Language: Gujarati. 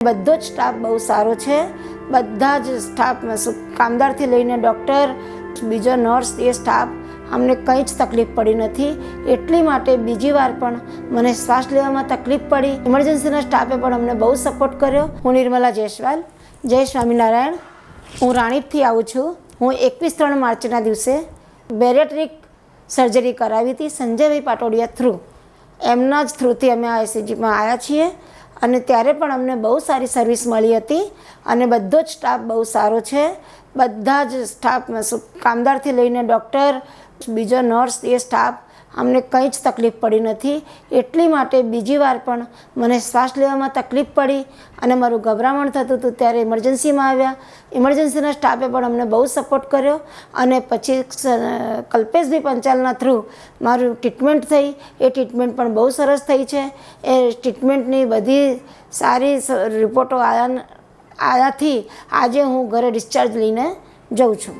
બધો જ સ્ટાફ બહુ સારો છે. બધા જ સ્ટાફ કામદારથી લઈને ડૉક્ટર, બીજો નર્સ, એ સ્ટાફ અમને કંઈ જ તકલીફ પડી નથી. એટલી માટે બીજી વાર પણ મને શ્વાસ લેવામાં તકલીફ પડી. ઇમરજન્સીના સ્ટાફે પણ અમને બહુ સપોર્ટ કર્યો. હું નિર્મલા જયસ્વાલ, જય સ્વામિનારાયણ. હું રાણીપથી આવું છું. હું 21-3 માર્ચના દિવસે બેરેટ્રિક સર્જરી કરાવી હતી સંજયભાઈ પાટોડિયા થ્રુ. એમના જ થ્રુથી અમે આ એસસીજીમાં આવ્યા છીએ અને ત્યારે પણ અમને બહુ સારી સર્વિસ મળી હતી અને બધો જ સ્ટાફ બહુ સારો છે. બધા જ સ્ટાફ કામદારથી લઈને ડૉક્ટર, બીજો નર્સ, એ સ્ટાફ અમને કંઈ જ તકલીફ પડી નથી. એટલી માટે બીજી વાર પણ મને શ્વાસ લેવામાં તકલીફ પડી અને મારું ગભરામણ થતું હતું ત્યારે ઇમરજન્સીમાં આવ્યા. ઇમરજન્સીના સ્ટાફે પણ અમને બહુ સપોર્ટ કર્યો અને પછી કલ્પેશભાઈ પંચાલના થ્રુ મારું ટ્રીટમેન્ટ થઈ. એ ટ્રીટમેન્ટ પણ બહુ સરસ થઈ છે. એ ટ્રીટમેન્ટની બધી સારી રિપોર્ટો આવ્યાથી આજે હું ઘરે ડિસ્ચાર્જ લઈને જાઉં છું.